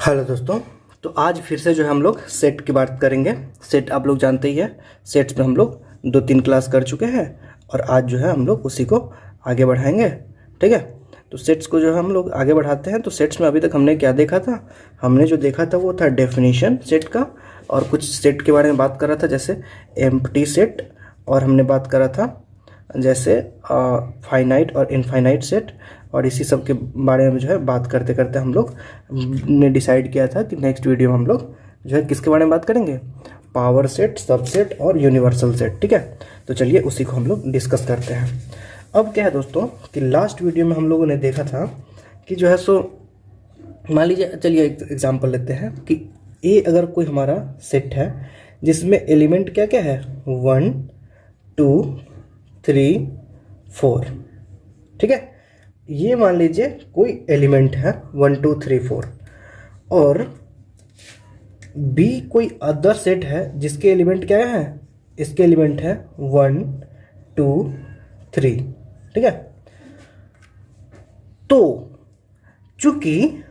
Hello दोस्तों। तो आज फिर से जो है हम लोग सेट की बात करेंगे। सेट आप लोग जानते ही है, सेट्स में हम लोग 2-3 क्लास कर चुके हैं और आज जो है हम लोग उसी को आगे बढ़ाएंगे। ठीक है, तो सेट्स को जो है हम लोग आगे बढ़ाते हैं। तो सेट्स में अभी तक हमने क्या देखा था? हमने जो देखा था वो था डेफिनेशन सेट का, और कुछ सेट के बारे में बात कर रहा था जैसे एम्प्टी सेट, और हमने बात करा था जैसे फाइनाइट और इनफाइनाइट सेट। और इसी सब के बारे में जो है बात करते करते हम लोग ने डिसाइड किया था कि नेक्स्ट वीडियो में हम लोग जो है किसके बारे में बात करेंगे? पावर सेट, सबसेट और यूनिवर्सल सेट। ठीक है, तो चलिए उसी को हम लोग डिस्कस करते हैं। अब क्या है दोस्तों कि लास्ट वीडियो में हम लोगों ने देखा था कि जो है सो मान लीजिए, चलिए एक एग्जांपल लेते हैं कि ए अगर कोई हमारा सेट है जिसमें एलिमेंट क्या क्या है, 1 2 3 4। ठीक है, ये मान लीजिए कोई एलिमेंट है 1 2 3 4, और बी कोई अदर सेट है जिसके एलिमेंट क्या है, इसके एलिमेंट है 1 2 3। ठीक है, तो चूंकि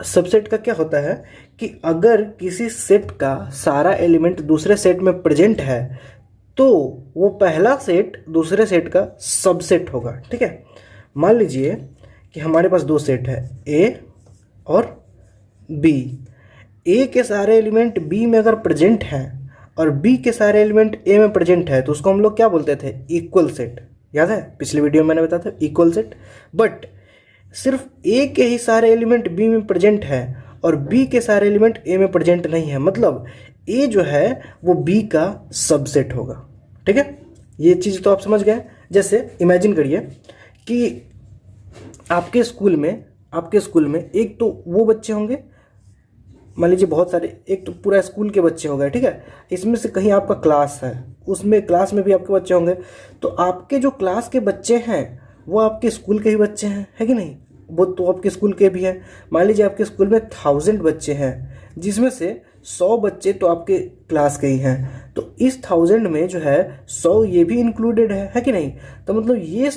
सबसेट का क्या होता है कि अगर किसी सेट का सारा एलिमेंट दूसरे सेट में प्रेजेंट है तो वो पहला सेट दूसरे सेट का सबसेट होगा। ठीक है, मान लीजिए कि हमारे पास दो सेट है ए और बी। ए के सारे एलिमेंट बी में अगर प्रेजेंट हैं और बी के सारे एलिमेंट ए में प्रेजेंट है तो उसको हम लोग क्या बोलते थे? Equal set. याद है, पिछले वीडियो में मैंने बताया था इक्वल सेट। बट सिर्फ ए के ही सारे एलिमेंट बी में प्रेजेंट है और बी के सारे एलिमेंट ए में प्रेजेंट नहीं है, मतलब ए जो है वो बी का सबसेट होगा। ठीक है, ये चीज़ तो आप समझ गए। जैसे इमेजिन करिए कि आपके स्कूल में एक तो वो बच्चे होंगे, मान लीजिए बहुत सारे, एक तो पूरा स्कूल के बच्चे हो गए। ठीक है, इसमें से कहीं आपका क्लास है, उसमें क्लास में भी आपके बच्चे होंगे। तो आपके जो क्लास के बच्चे हैं वो आपके स्कूल के ही बच्चे हैं, है कि नहीं? वो तो आपके स्कूल के भी हैं। मान लीजिए आपके स्कूल में 1000 बच्चे हैं जिसमें से 100 बच्चे तो आपके क्लास के ही हैं, तो इस 1000 में जो है 100 ये भी इंक्लूडेड है कि नहीं? तो मतलब ये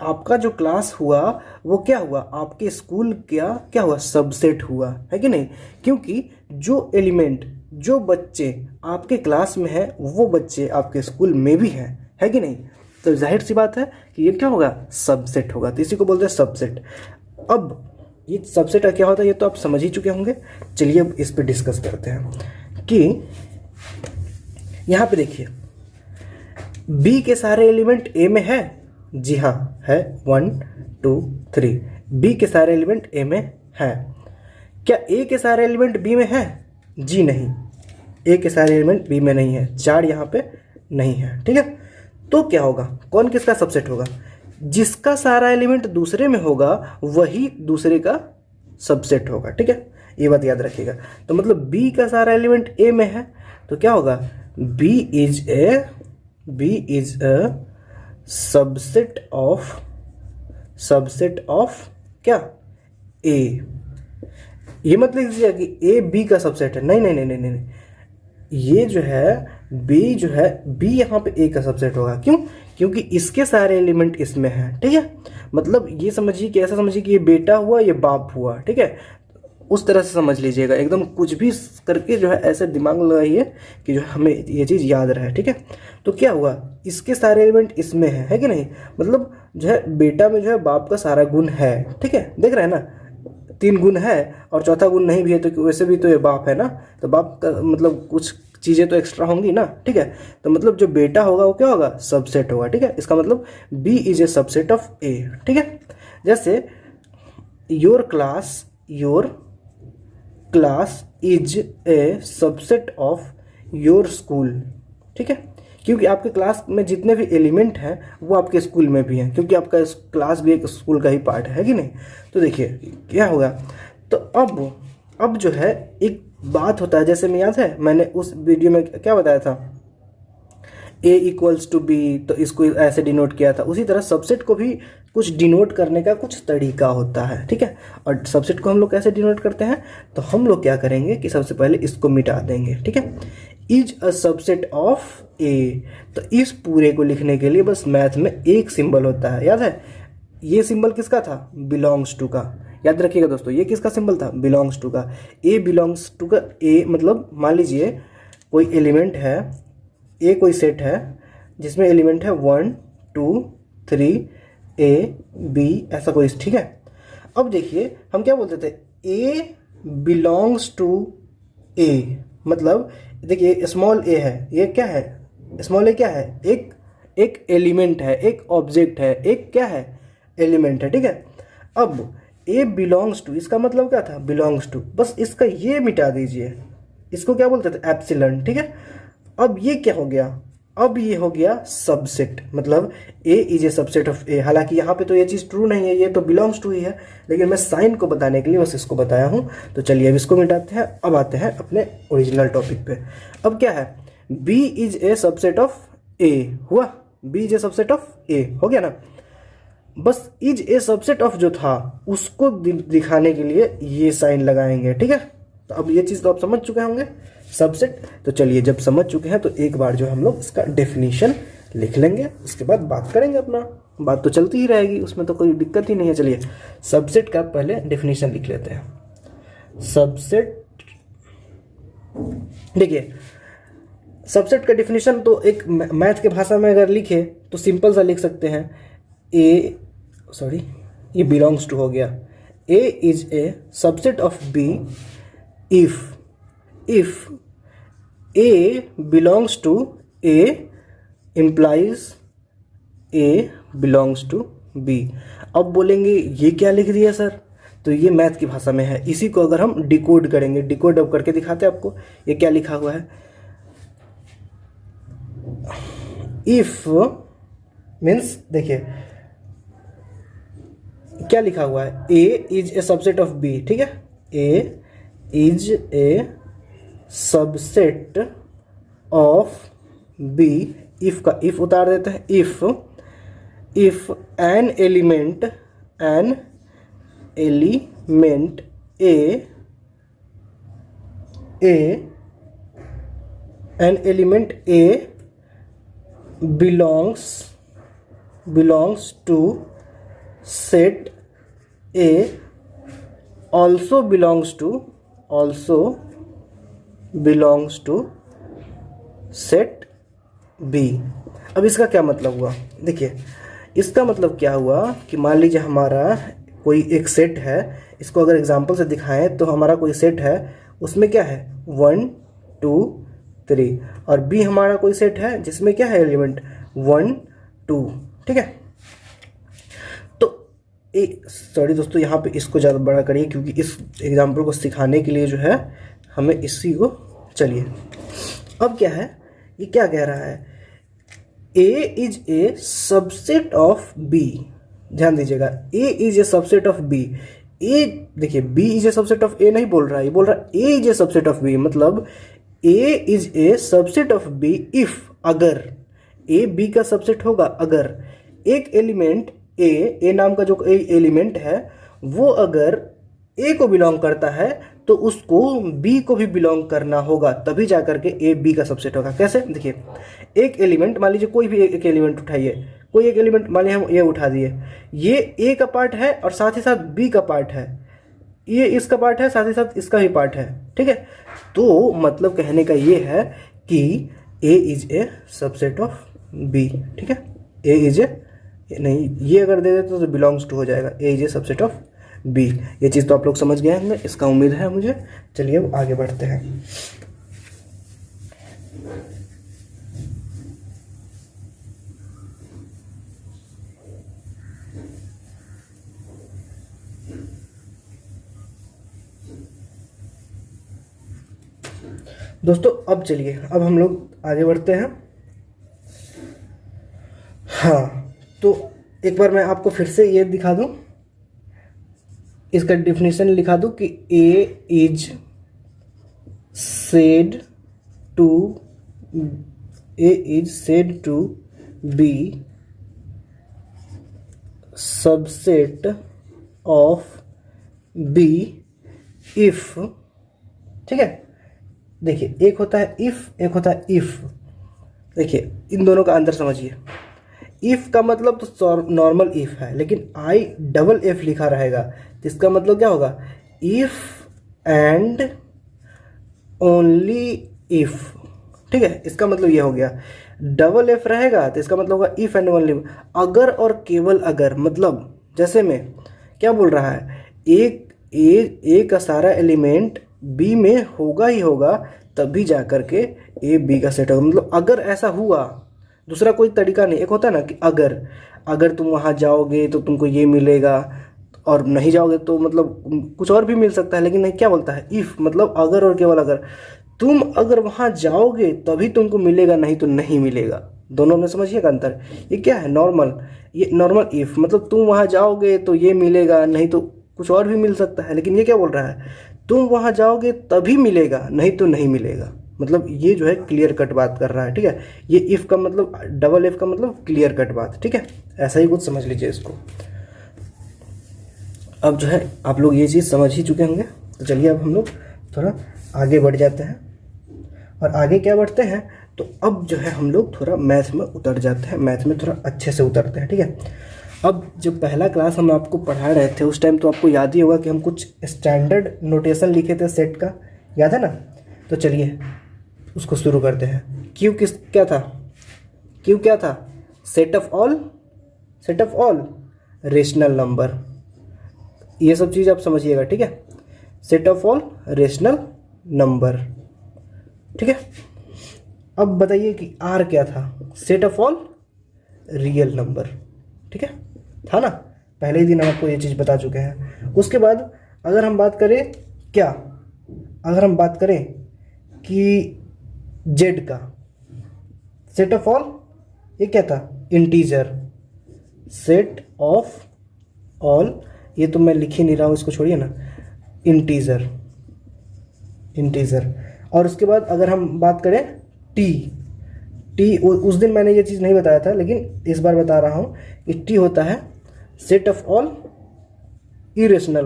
आपका जो क्लास हुआ वो क्या हुआ? आपके स्कूल क्या हुआ? सबसेट हुआ, है कि नहीं? क्योंकि जो एलिमेंट, जो बच्चे आपके क्लास में है वो बच्चे आपके स्कूल में भी हैं, है कि नहीं? तो जाहिर सी बात है कि ये क्या होगा? सबसेट होगा। तो इसी को बोलते हैं सबसेट। अब ये सबसेट क्या होता है ये तो आप समझ ही चुके होंगे। चलिए अब इस पे डिस्कस करते हैं कि यहाँ पे देखिए बी के सारे एलिमेंट ए में है। जी हाँ है, 1 2 3। बी के सारे एलिमेंट ए में है। क्या ए के सारे एलिमेंट बी में है? जी नहीं, ए के सारे एलिमेंट बी में नहीं है। 4 यहाँ पे नहीं है। ठीक है, तो क्या होगा? कौन किसका सबसेट होगा? जिसका सारा एलिमेंट दूसरे में होगा वही दूसरे का सबसेट होगा। ठीक है, ये बात याद रखिएगा। तो मतलब B का सारा एलिमेंट A में है तो क्या होगा? B is a subset of क्या? A। ये मत लिख दीजिए कि A B का सबसेट है। नहीं नहीं नहीं नहीं नहीं, ये जो है B जो है B यहाँ पे A का सबसेट होगा। क्यों? क्योंकि इसके सारे एलिमेंट इसमें हैं। ठीक है, मतलब ये समझिए कि ऐसा समझिए कि ये बेटा हुआ, ये बाप हुआ। ठीक है, उस तरह से समझ लीजिएगा। एकदम कुछ भी करके जो है ऐसे दिमाग लगाइए कि जो हमें ये चीज़ याद रहे। ठीक है, तो क्या हुआ? इसके सारे एलिमेंट इसमें है कि नहीं? मतलब जो है बेटा में जो है बाप का सारा गुण है। ठीक है, देख रहे हैं ना, 3 गुण है और चौथा गुण नहीं भी है तो वैसे भी तो ये बाप है ना, तो बाप का मतलब कुछ चीज़ें तो एक्स्ट्रा होंगी ना। ठीक है, तो मतलब जो बेटा होगा वो क्या होगा? सबसेट होगा। ठीक है, इसका मतलब B is a subset of A। ठीक है, जैसे your class is a subset of your school. ठीक है, क्योंकि आपके क्लास में जितने भी एलिमेंट हैं वो आपके स्कूल में भी हैं, क्योंकि आपका क्लास भी एक स्कूल का ही पार्ट है कि नहीं? तो देखिए क्या होगा। तो अब जो है एक बात होता है, जैसे मैं याद है मैंने उस वीडियो में क्या बताया था, A इक्वल्स टू B, तो इसको ऐसे डिनोट किया था। उसी तरह सबसेट को भी कुछ डिनोट करने का कुछ तरीका होता है। ठीक है, और सबसेट को हम लोग कैसे डिनोट करते हैं? तो हम लोग क्या करेंगे कि सबसे पहले इसको मिटा देंगे। ठीक है, is a subset of A। तो इस पूरे को लिखने के लिए बस मैथ में एक सिंबल होता है, याद है? ये सिंबल किसका था? बिलोंग्स टू का। याद रखिएगा दोस्तों, ये किसका सिंबल था, बिलोंग्स टू का। ए बिलोंग्स टू का ए मतलब मान लीजिए कोई एलिमेंट है, ए कोई सेट है जिसमें एलिमेंट है 1 2 3 ए बी ऐसा कोई, ठीक है। अब देखिए हम क्या बोलते थे, ए बिलोंग्स टू ए, मतलब देखिए स्मॉल ए है, ये क्या है, स्मॉल ए क्या है, एक एलिमेंट है, एक ऑब्जेक्ट है, एक क्या है, एलिमेंट है, ठीक है। अब ए बिलोंग्स टू, इसका मतलब क्या था, बिलोंग्स टू, बस इसका ये मिटा दीजिए, इसको क्या बोलते थे, एप्सिलॉन, ठीक है। अब ये क्या हो गया, अब ये हो गया सबसेट, मतलब ए इज ए सबसेट ऑफ ए। हालांकि यहाँ पे तो ये चीज़ ट्रू नहीं है, ये तो बिलोंग्स टू ही है, लेकिन मैं साइन को बताने के लिए बस इसको बताया हूँ। तो चलिए अब इसको मिटाते हैं, अब आते हैं अपने ओरिजिनल टॉपिक पे। अब क्या है, B is a subset of A, हुआ, B is a subset of A, हो गया ना। बस इज ए सबसेट ऑफ जो था उसको दिखाने के लिए ये साइन लगाएंगे, ठीक है। तो अब ये चीज़ तो आप समझ चुके होंगे, सबसेट। तो चलिए जब समझ चुके हैं तो एक बार जो हम लोग इसका डेफिनेशन लिख लेंगे, उसके बाद बात करेंगे, अपना बात तो चलती ही रहेगी, उसमें तो कोई दिक्कत ही नहीं है। चलिए सबसेट का पहले डेफिनेशन लिख लेते हैं। सबसेट, देखिए सबसेट का डेफिनेशन तो एक मैथ के भाषा में अगर लिखे तो सिंपल सा लिख सकते हैं, ये बिलोंग्स टू हो गया, A is a subset of B if A belongs to A implies A belongs to B। अब बोलेंगे ये क्या लिख दिया सर, तो ये मैथ की भाषा में है, इसी को अगर हम डिकोड करेंगे, डिकोड अब करके दिखाते हैं आपको, ये क्या लिखा हुआ है। इफ मीन्स देखिए क्या लिखा हुआ है, A is a subset of B, ठीक है, A is a subset of B, if का इफ उतार देते हैं, if an element a belongs to set A also belongs to set B। अब इसका क्या मतलब हुआ, देखिए इसका मतलब क्या हुआ कि मान लीजिए हमारा कोई एक सेट है, इसको अगर एग्जांपल से दिखाएं तो हमारा कोई सेट है, उसमें क्या है 1 2 3, और B हमारा कोई सेट है जिसमें क्या है एलिमेंट 1 2, ठीक है। तो सॉरी दोस्तों, यहाँ पे इसको ज़्यादा बड़ा करिए क्योंकि इस एग्जांपल को सिखाने के लिए जो है हमें इसी को, चलिए अब क्या है, ये क्या कह रहा है, A is a subset of B, ध्यान दीजिएगा, A is a subset of B। A देखिए B is a subset of A नहीं बोल रहा है, ये बोल रहा है A is a subset of B, मतलब A is a subset of B if, अगर A B का सबसेट होगा, अगर एक एलिमेंट A नाम का जो एलिमेंट है वो अगर A को बिलोंग करता है तो उसको B को भी बिलोंग करना होगा, तभी जा करके A B का सबसेट होगा। कैसे, देखिए एक एलिमेंट, मान लीजिए कोई भी एक एलिमेंट उठाइए, कोई एक एलिमेंट मान लीजिए हम ये उठा दिए, ये A का पार्ट है और साथ ही साथ B का पार्ट है, ये इसका पार्ट है, साथ ही साथ इसका भी पार्ट है, ठीक है। तो मतलब कहने का ये है कि A is a subset of B, ठीक है, A इज ए, नहीं ये अगर दे देते तो बिलोंग्स टू हो जाएगा, A is a subset of B। ये चीज़ तो आप लोग समझ गए होंगे, इसका उम्मीद है मुझे। चलिए अब आगे बढ़ते हैं। दोस्तों अब चलिए, अब हम लोग आगे बढ़ते हैं। हाँ, तो एक बार मैं आपको फिर से ये दिखा दूं, इसका डेफिनेशन लिखा दूं कि A is said to be subset of B if, ठीक है। देखिए एक होता है इफ, एक होता है इफ, देखिए इन दोनों का अंदर समझिए। इफ का मतलब तो नॉर्मल इफ है, लेकिन I डबल एफ लिखा रहेगा, तो इसका मतलब क्या होगा, इफ एंड ओनली इफ, ठीक है, इसका मतलब ये हो गया। डबल एफ रहेगा तो इसका मतलब होगा इफ एंड ओनली, अगर और केवल अगर, मतलब जैसे में क्या बोल रहा है, ए का सारा एलिमेंट बी में होगा ही होगा, तभी जा कर के ए बी का सेट होगा। मतलब अगर ऐसा हुआ, दूसरा कोई तरीका नहीं। एक होता है ना कि अगर तुम वहाँ जाओगे तो तुमको ये मिलेगा, और नहीं जाओगे तो मतलब कुछ और भी मिल सकता है, लेकिन नहीं, क्या बोलता है, इफ, मतलब अगर और केवल अगर, तुम अगर वहाँ जाओगे तभी तुमको मिलेगा, नहीं तो नहीं मिलेगा। दोनों में समझिएगा अंतर। ये क्या है, नॉर्मल, ये नॉर्मल इफ, मतलब तुम वहाँ जाओगे तो ये मिलेगा, नहीं तो कुछ और भी मिल सकता है। लेकिन ये क्या बोल रहा है, तुम वहाँ जाओगे तभी मिलेगा, नहीं तो नहीं मिलेगा। मतलब ये जो है क्लियर कट बात कर रहा है, ठीक है। ये इफ का मतलब, डबल एफ का मतलब क्लियर कट बात, ठीक है। ऐसा ही कुछ समझ लीजिए इसको। अब जो है आप लोग ये चीज़ समझ ही चुके होंगे, तो चलिए अब हम लोग थोड़ा आगे बढ़ जाते हैं। और आगे क्या बढ़ते हैं, तो अब जो है हम लोग थोड़ा मैथ में उतर जाते हैं, मैथ में थोड़ा अच्छे से उतरते हैं, ठीक है। अब जब पहला क्लास हम आपको पढ़ा रहे थे उस टाइम तो आपको याद ही होगा कि हम कुछ स्टैंडर्ड नोटेशन लिखे थे सेट का, याद है ना। तो चलिए उसको शुरू करते हैं। क्यू क्या था, क्यू क्या था, set of all rational number. ये सब चीज़ आप समझिएगा, ठीक है। Set of all rational number, ठीक है। अब बताइए कि आर क्या था, set of all real number, ठीक है, था ना। पहले ही दिन हम आपको ये चीज़ बता चुके हैं। उसके बाद अगर हम बात करें क्या, अगर हम बात करें कि जेड का सेट ऑफ ऑल, ये क्या था, इंटीजर। सेट ऑफ ऑल, ये तो मैं लिख ही नहीं रहा हूँ, इसको छोड़िए ना, इंटीजर। और उसके बाद अगर हम बात करें टी, उस दिन मैंने ये चीज़ नहीं बताया था, लेकिन इस बार बता रहा हूँ कि टी होता है set of all irrational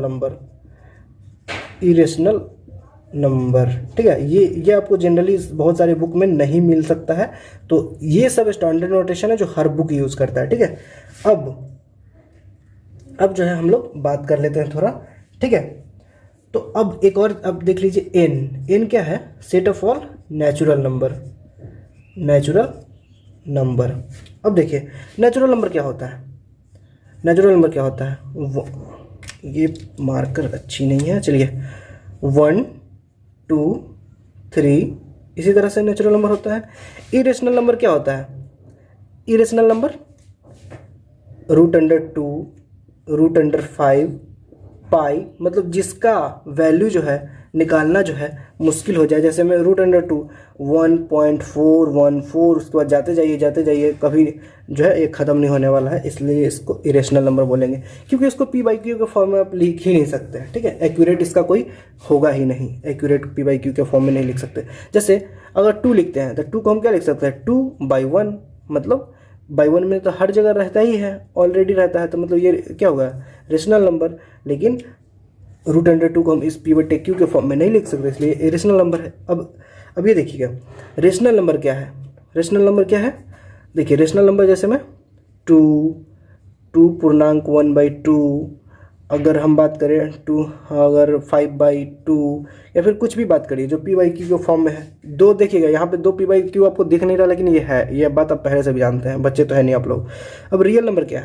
number, ठीक है। ये आपको जनरली बहुत सारे बुक में नहीं मिल सकता है, तो ये सब स्टैंडर्ड नोटेशन है जो हर बुक यूज़ करता है, ठीक है। अब जो है हम लोग बात कर लेते हैं थोड़ा, ठीक है। तो अब एक और, अब देख लीजिए एन क्या है, set of all natural number. अब देखिए नेचुरल नंबर क्या होता है, ये मार्कर अच्छी नहीं है, चलिए 1 2 3, इसी तरह से नेचुरल नंबर होता है। इरेशनल नंबर क्या होता है, इरेशनल नंबर √2, √5, पाई, मतलब जिसका वैल्यू जो है निकालना जो है मुश्किल हो जाए। जैसे मैं √2 1.414, उसके बाद जाते जाइए, कभी जो है ये ख़त्म नहीं होने वाला है, इसलिए इसको इरेशनल नंबर बोलेंगे, क्योंकि इसको p/q के फॉर्म में आप लिख ही नहीं सकते हैं, ठीक है। एक्यूरेट इसका कोई होगा ही नहीं, एक्यूरेट p/q के फॉर्म में नहीं लिख सकते। जैसे अगर 2 लिखते हैं तो 2 को हम क्या लिख सकते हैं, 2/1, मतलब बाई 1 में तो हर जगह रहता ही है, ऑलरेडी रहता है, तो मतलब ये क्या होगा, रेशनल नंबर। लेकिन √2 को हम इस p/q के फॉर्म में नहीं लिख सकते, इसलिए ये रेशनल नंबर है। अब ये देखिएगा रेशनल नंबर क्या है, देखिए रेशनल नंबर जैसे में 2 पूर्णांक 1/2, अगर हम बात करें 2, अगर 5/2, या फिर कुछ भी बात करिए जो p/q के फॉर्म में है। 2 देखिएगा यहाँ पे 2 p/q आपको दिख नहीं रहा, लेकिन ये है, ये बात आप पहले से भी जानते हैं, बच्चे तो है नहीं आप लोग। अब रियल नंबर क्या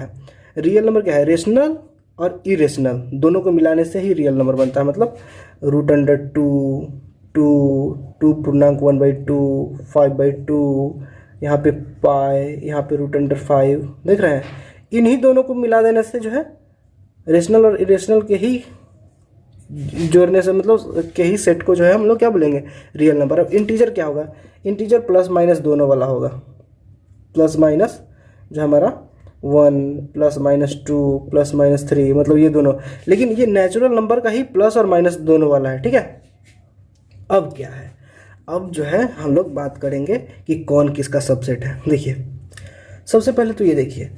है, रेशनल और इरेशनल दोनों को मिलाने से ही रियल नंबर बनता है। मतलब √2 पूर्णांक 1/2, 5/2, यहाँ पे पाई, यहाँ पे √5, देख रहे हैं। इन्हीं दोनों को मिला देने से जो है रेशनल और इरेशनल के ही जोड़ने से, मतलब के ही सेट को जो है हम लोग क्या बोलेंगे, रियल नंबर। अब इंटीजर क्या होगा, इंटीजर प्लस माइनस दोनों वाला होगा, प्लस माइनस जो हमारा 1 +-2 +-3, मतलब ये दोनों। लेकिन ये नेचुरल नंबर का ही प्लस और माइनस दोनों वाला है, ठीक है। अब क्या है, अब जो है हम लोग बात करेंगे कि कौन किसका सबसेट है। देखिए सबसे पहले तो ये देखिए,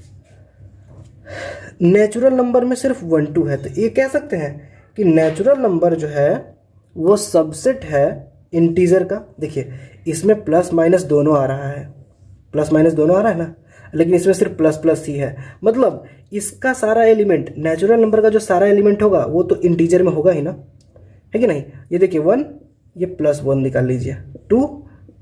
नेचुरल नंबर में सिर्फ 1 2 है, तो ये कह सकते हैं कि नेचुरल नंबर जो है वो सबसेट है इंटीजर का। देखिए इसमें प्लस माइनस दोनों आ रहा है, ना। लेकिन इसमें सिर्फ प्लस प्लस ही है। मतलब इसका सारा एलिमेंट, नेचुरल नंबर का जो सारा एलिमेंट होगा वो तो इंटीजर में होगा ही ना, है कि नहीं। ये देखिए 1, ये +1 निकाल लीजिए, 2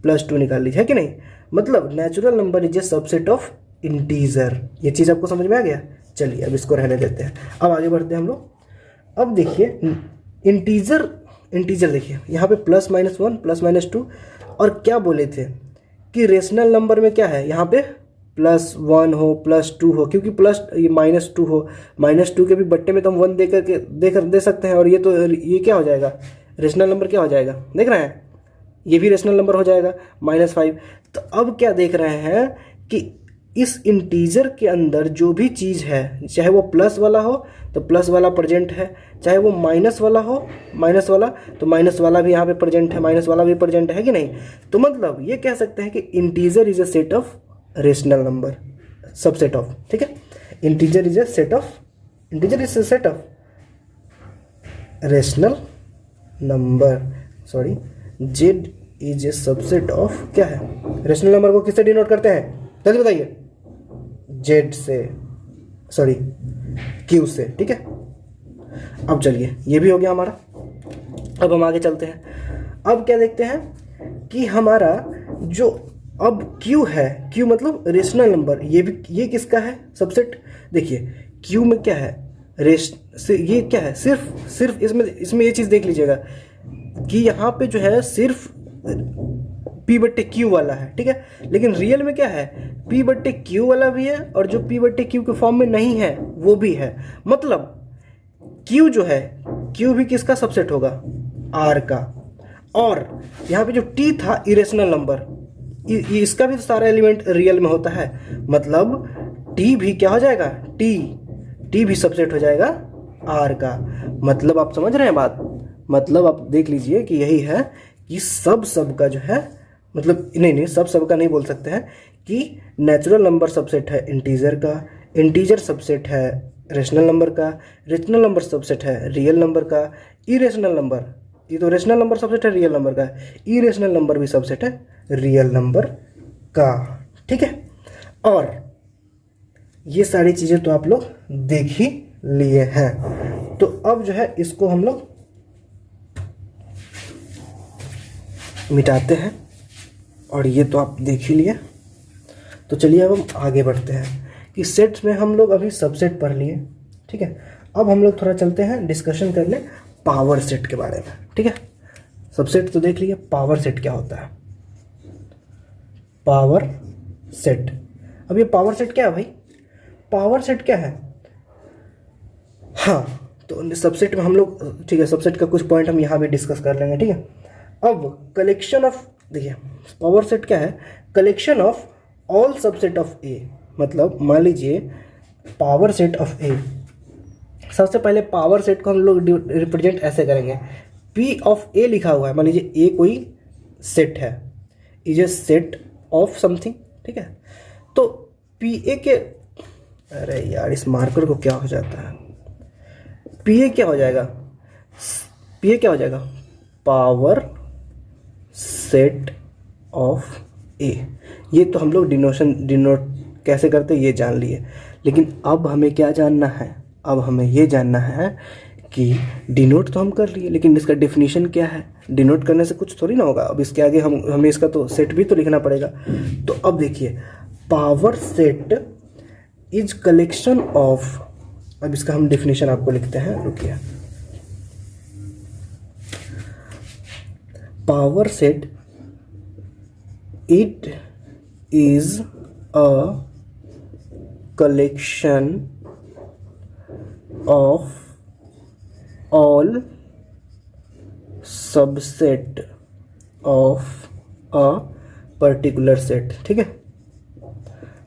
+2 निकाल लीजिए, है कि नहीं। मतलब natural number is a subset of integer. ये चीज़ आपको समझ में आ गया। चलिए अब इसको रहने देते हैं, अब आगे बढ़ते हैं हम लोग। अब देखिए इंटीजर देखिए यहाँ पे +-1 +-2, और क्या बोले थे कि रेशनल नंबर में क्या है, यहाँ पे +1 हो +2 हो, क्योंकि प्लस ये -2 हो, -2 के भी बट्टे में तो हम 1 दे सकते हैं, और ये क्या हो जाएगा, रेशनल नंबर क्या हो जाएगा, देख रहे हैं, ये भी रेशनल नंबर हो जाएगा -5। तो अब क्या देख रहे हैं कि इस इंटीजर के अंदर जो भी चीज़ है, चाहे वो प्लस वाला हो तो प्लस वाला प्रेजेंट है, चाहे वो माइनस वाला हो माइनस वाला, तो माइनस वाला भी यहाँ पे प्रेजेंट है, माइनस वाला भी प्रेजेंट है कि नहीं। तो मतलब ये कह सकते हैं कि integer is a set of rational number, subset of, ठीक है। Integer is a set of rational number, sorry, Z is a subset of क्या है, रेशनल नंबर को किससे डिनोट करते हैं, जल्दी बताइए, जेड से, सॉरी क्यू से, ठीक है। अब चलिए ये भी हो गया हमारा। अब हम आगे चलते हैं। अब क्या देखते हैं कि हमारा जो अब क्यू है, क्यू मतलब रेशनल नंबर, ये किसका है, सबसेट। देखिए क्यू में क्या है, ये क्या है, सिर्फ इसमें ये चीज़ देख लीजिएगा कि यहाँ पे जो है सिर्फ P/Q वाला है, ठीक है। लेकिन रियल में क्या है, P/Q वाला भी है, और जो P/Q के फॉर्म में नहीं है वो भी है। मतलब Q जो है, Q भी किसका सबसेट होगा, R का। और यहाँ पे जो T था इरेशनल नंबर, इसका भी तो सारा एलिमेंट रियल में होता है। मतलब T भी क्या हो जाएगा, T भी सबसेट हो जाएगा R का। मतलब आप समझ रहे हैं बात, मतलब आप देख लीजिए कि यही है कि सब का जो है, मतलब नहीं सब का नहीं बोल सकते हैं कि नेचुरल नंबर सबसेट है इंटीजर का, इंटीजर सबसेट है रेशनल नंबर का, रेशनल नंबर सबसेट है रियल नंबर का, इरेशनल नंबर, ये तो रेशनल नंबर सबसेट है रियल नंबर का, इरेशनल नंबर भी सबसेट है रियल नंबर का, ठीक है। और ये सारी चीज़ें तो आप लोग देख ही लिए हैं। तो अब जो है इसको हम लोग मिटाते हैं, और ये तो आप देख ही लिए। तो चलिए अब हम आगे बढ़ते हैं कि सेट्स में हम लोग अभी सबसेट पढ़ लिए, ठीक है। अब हम लोग थोड़ा चलते हैं डिस्कशन करने पावर सेट के बारे में, ठीक है। सबसेट तो देख लिए, पावर सेट क्या होता है, पावर सेट। अब ये पावर सेट क्या है भाई, पावर सेट क्या है, हाँ तो सबसेट में हम लोग, ठीक है, सबसेट का कुछ पॉइंट हम यहाँ भी डिस्कस कर लेंगे, ठीक है। अब कलेक्शन ऑफ, देखिए पावर सेट क्या है, collection of all subset of A. मतलब मान लीजिए पावर सेट ऑफ ए, सबसे पहले पावर सेट को हम लोग रिप्रेजेंट ऐसे करेंगे, पी ऑफ ए लिखा हुआ है, मान लीजिए ए कोई सेट है, is a set of something, ठीक है। तो पी ए के, अरे यार इस मार्कर को क्या हो जाता है, पी ए क्या हो जाएगा, पी ए क्या हो जाएगा, पावर सेट ऑफ ए। ये तो हम लोग डिनोट कैसे करते ये जान लिए, लेकिन अब हमें क्या जानना है, अब हमें ये जानना है कि डिनोट तो हम कर लिए, लेकिन इसका डेफिनेशन क्या है। डिनोट करने से कुछ थोड़ी ना होगा, अब इसके आगे हमें इसका तो सेट भी तो लिखना पड़ेगा। तो अब देखिए power set is collection of, अब इसका हम डेफिनेशन आपको लिखते हैं, रुकिए। Power set it is a collection of all subset of a particular set, ठीक है,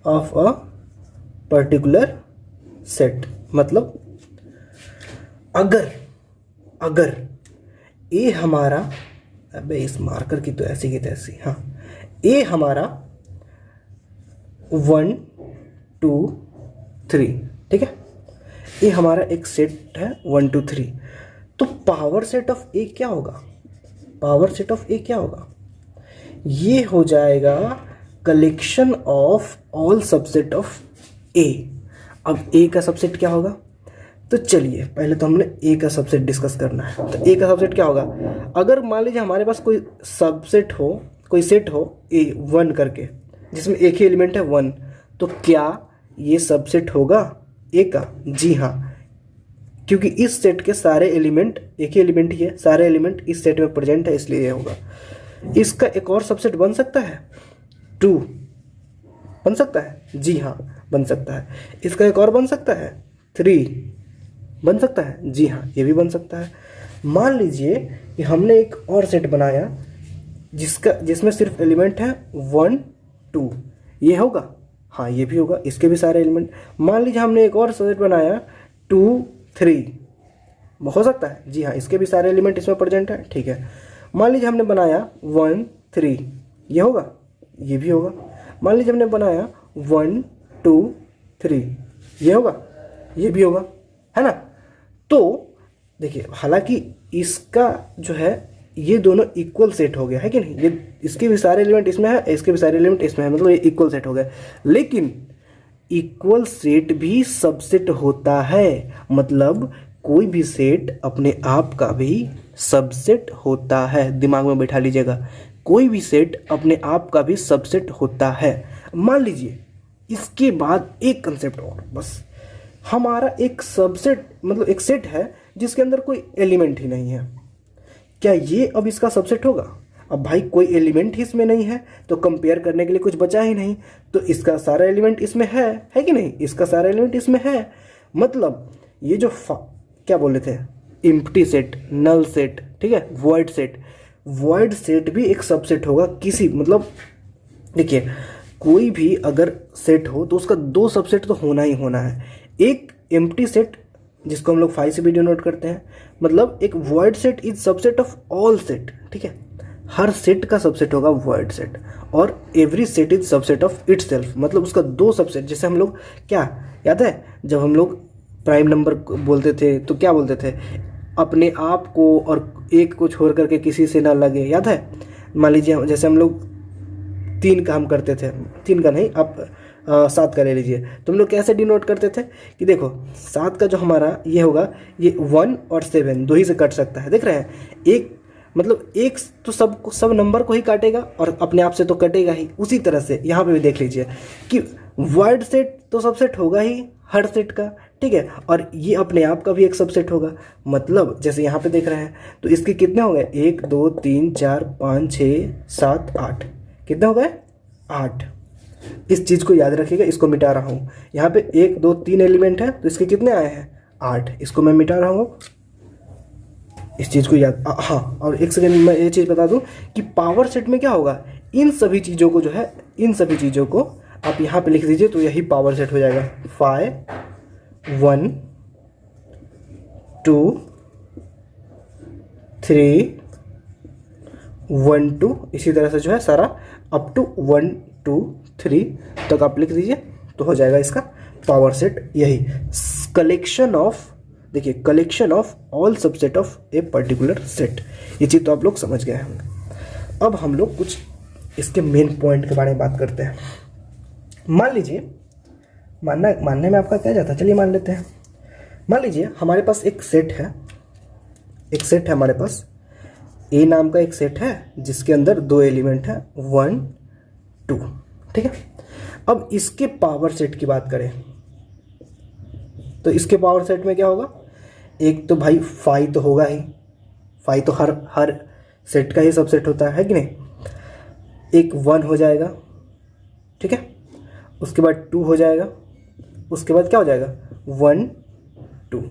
of a particular set। मतलब अगर ए हमारा, अबे इस मार्कर की तो ऐसी की तैसी, हाँ, ए हमारा 1 2 3, ठीक है, ये हमारा एक सेट है 1 2 3। तो पावर सेट ऑफ ए क्या होगा, पावर सेट ऑफ ए क्या होगा, ये हो जाएगा collection of all subset of A. अब ए का सबसेट क्या होगा, तो चलिए पहले तो हमने ए का सबसेट डिस्कस करना है। तो ए का सबसेट क्या होगा, अगर मान लीजिए हमारे पास कोई सबसेट हो, कोई सेट हो ए 1 करके, जिसमें एक ही एलिमेंट है 1, तो क्या ये सबसेट होगा ए का? जी हाँ, क्योंकि इस सेट के सारे एलिमेंट, एक ही एलिमेंट ही है, सारे एलिमेंट इस सेट में प्रेजेंट है, इसलिए ये होगा। इसका एक और सबसेट बन सकता है 2, बन सकता है? जी हाँ बन सकता है। इसका एक और बन सकता है 3, बन सकता है? जी हाँ ये भी बन सकता है। मान लीजिए कि हमने एक और सेट बनाया जिसमें सिर्फ एलिमेंट है 1 2, ये होगा? हाँ ये भी होगा, इसके भी सारे एलिमेंट। मान लीजिए हमने एक और सेट बनाया 2 3, हो सकता है? जी हाँ इसके भी सारे एलिमेंट इसमें प्रेजेंट है, ठीक है। मान लीजिए हमने बनाया 1 3, ये होगा? ये भी होगा। मान लीजिए हमने बनाया 1 2 3, ये होगा? ये भी होगा, है ना। तो देखिए, हालांकि इसका जो है ये दोनों इक्वल सेट हो गया है कि नहीं, ये इसके भी सारे एलिमेंट इसमें है, इसके भी सारे एलिमेंट इसमें है, मतलब ये इक्वल सेट हो गया। लेकिन इक्वल सेट भी सबसेट होता है, मतलब कोई भी सेट अपने आप का भी सबसेट होता है। दिमाग में बैठा लीजिएगा, कोई भी सेट अपने आप का भी सबसेट होता है। मान लीजिए इसके बाद एक कंसेप्ट और, बस हमारा एक सबसेट मतलब एक सेट है जिसके अंदर कोई एलिमेंट ही नहीं है, क्या ये अब इसका सबसेट होगा? अब भाई कोई एलिमेंट ही इसमें नहीं है तो कंपेयर करने के लिए कुछ बचा ही नहीं, तो इसका सारा एलिमेंट इसमें है कि नहीं? इसका सारा एलिमेंट इसमें है, मतलब ये जो क्या बोले थे, एम्प्टी सेट, नल सेट, ठीक है, वॉइड सेट भी एक सबसेट होगा किसी, मतलब देखिए कोई भी अगर सेट हो तो उसका 2 सबसेट तो होना ही होना है। एक एम्प्टी सेट जिसको हम लोग फाई से भी डिनोट करते हैं, मतलब एक void set is subset of all set, ठीक है। हर सेट का सबसेट होगा वॉइड सेट, और every set is subset of itself, मतलब उसका 2 सबसेट। जैसे हम लोग क्या याद है, जब हम लोग प्राइम नंबर बोलते थे तो क्या बोलते थे, अपने आप को और एक को छोड़ करके किसी से ना लगे, याद है। मान लीजिए जैसे हम लोग 3 का हम करते थे, 3 का नहीं, आप 7 का ले लीजिए, तो हम लोग कैसे डिनोट करते थे कि देखो 7 का जो हमारा ये होगा, ये 1 और 7 दो ही से कट सकता है, देख रहे हैं। एक मतलब एक तो सब नंबर को ही काटेगा और अपने आप से तो कटेगा ही। उसी तरह से यहाँ पे भी देख लीजिए कि वर्ड सेट तो सबसेट होगा ही हर सेट का, ठीक है, और ये अपने आप का भी एक सबसेट होगा। मतलब जैसे यहाँ पे देख रहे हैं तो इसके कितने हो गए, 1 2 3 4 5 6 7 8, कितने हो गए? 8। इस चीज़ को याद रखिएगा, इसको मिटा रहा हूँ। यहाँ पे 1 2 3 एलिमेंट है तो इसके कितने आए हैं? 8। इसको मैं मिटा रहा हूँ, इस चीज़ को याद। हाँ, और एक सेकेंड मैं ये चीज़ बता दूँ कि पावर सेट में क्या होगा, इन सभी चीज़ों को जो है, इन सभी चीज़ों को आप यहाँ पे लिख दीजिए तो यही पावर सेट हो जाएगा। 5 1 2 3 1 2, इसी तरह से जो है सारा अप टू 1 2 3 तक आप लिख दीजिए तो हो जाएगा इसका पावर सेट। यही कलेक्शन ऑफ, देखिए collection of all subset of a particular set, ये चीज़ तो आप लोग समझ गए होंगे। अब हम लोग कुछ इसके मेन पॉइंट के बारे में बात करते हैं। मान लीजिए, मानने में आपका क्या जाता है, चलिए मान लेते हैं। मान लीजिए हमारे पास एक सेट है, हमारे पास ए नाम का एक सेट है जिसके अंदर 2 एलिमेंट है 1 2, ठीक है। अब इसके पावर सेट की बात करें तो इसके पावर सेट में क्या होगा, एक तो भाई फाई तो होगा ही, फाई तो हर सेट का ही सबसेट होता है कि नहीं। एक 1 हो जाएगा, ठीक है, उसके बाद 2 हो जाएगा, उसके बाद क्या हो जाएगा 1 2।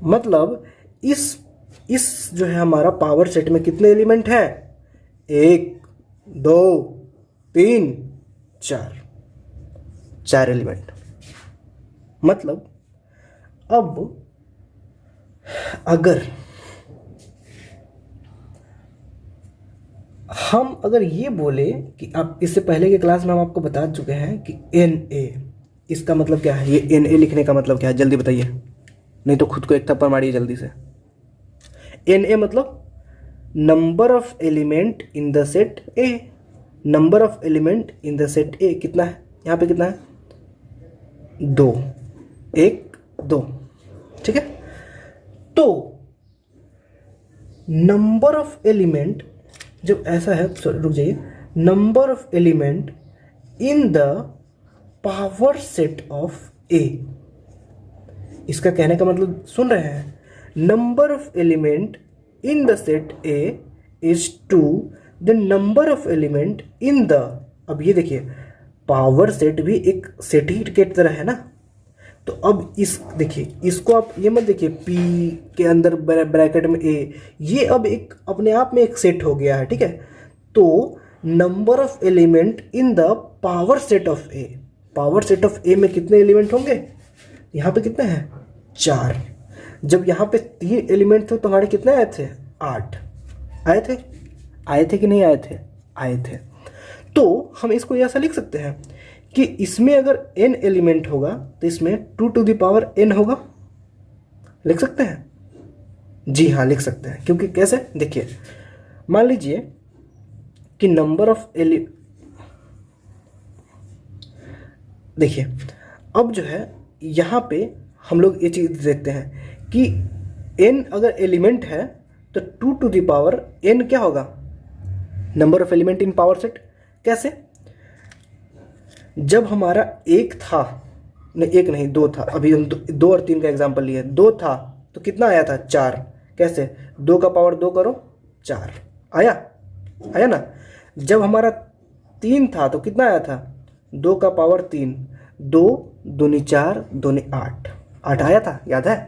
मतलब इस जो है हमारा पावर सेट में कितने एलिमेंट हैं, 1 2 3 4 एलिमेंट। मतलब अब अगर हम ये बोले कि आप, इससे पहले के क्लास में हम आपको बता चुके हैं कि Na, इसका मतलब क्या है, ये Na लिखने का मतलब क्या है, जल्दी बताइए, नहीं तो खुद को एक थप्पड़ मारिए जल्दी से। Na मतलब number of element in the set A, number of element in the set ए कितना है, यहाँ पे कितना है, 2, 1 2, ठीक है। तो नंबर ऑफ एलिमेंट जब ऐसा है, रुक जाइए, number of element in the power set of A, इसका कहने का मतलब सुन रहे हैं, number of element in the set A is 2, the number of element in the, अब ये देखिए पावर सेट भी एक सेट ही के तरह है ना, तो अब इस देखिए, इसको आप ये मत देखिए P के अंदर ब्रैकेट में A, ये अब एक अपने आप में एक सेट हो गया है, ठीक है। तो number of element in the power set of A, power set of A में कितने एलिमेंट होंगे, यहाँ पे कितने हैं, 4। जब यहाँ पे 3 एलिमेंट थे तो हमारे कितने आए थे, 8 आए थे, आए थे कि नहीं आए थे, आए थे। तो हम इसको ऐसा लिख सकते हैं कि इसमें अगर n एलिमेंट होगा तो इसमें 2 टू द पावर n होगा, लिख सकते हैं, जी हाँ लिख सकते हैं। क्योंकि कैसे, देखिए मान लीजिए कि नंबर ऑफ देखिए अब जो है यहाँ पे हम लोग ये चीज़ देखते हैं कि n अगर एलिमेंट है तो 2 टू द पावर n क्या होगा, number of element in power set. कैसे, जब हमारा एक था, नहीं एक नहीं 2 था, अभी हम 2 और 3 का एग्जांपल लिए, 2 था तो कितना आया था, 4। कैसे, 2 का पावर 2 करो 4 आया, आया ना। जब हमारा 3 था तो कितना आया था, 2 का पावर 3, 2 दूनी 4 दूनी 8, 8 आया था, याद है।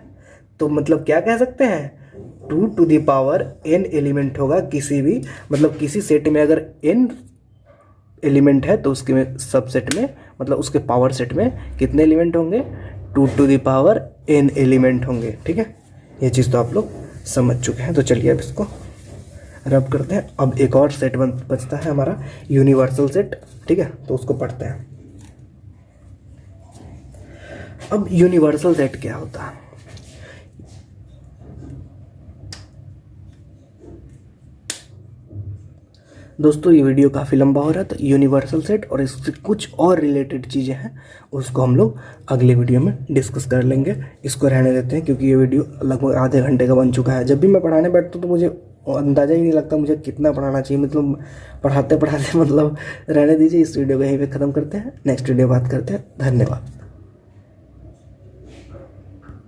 तो मतलब क्या कह सकते हैं, 2 to the power n element होगा किसी भी, मतलब किसी सेट में अगर n एलिमेंट है तो उसके सबसेट में, मतलब उसके पावर सेट में कितने एलिमेंट होंगे, 2 to the power n element होंगे, ठीक है। ये चीज़ तो आप लोग समझ चुके हैं। तो चलिए अब इसको रब करते हैं। अब एक और सेट बचता है हमारा यूनिवर्सल सेट, ठीक है, तो उसको पढ़ते हैं। अब यूनिवर्सल सेट क्या होता है, दोस्तों ये वीडियो काफ़ी लंबा हो रहा है, तो यूनिवर्सल सेट और इससे कुछ और रिलेटेड चीज़ें हैं उसको हम लोग अगले वीडियो में डिस्कस कर लेंगे। इसको रहने देते हैं क्योंकि ये वीडियो लगभग आधे घंटे का बन चुका है। जब भी मैं पढ़ाने बैठता हूँ तो मुझे अंदाज़ा ही नहीं लगता मुझे कितना पढ़ाना चाहिए, मतलब पढ़ाते पढ़ाते मतलब रहने दीजिए। इस वीडियो को यहीं पे ख़त्म करते हैं, नेक्स्ट वीडियो बात करते हैं। धन्यवाद।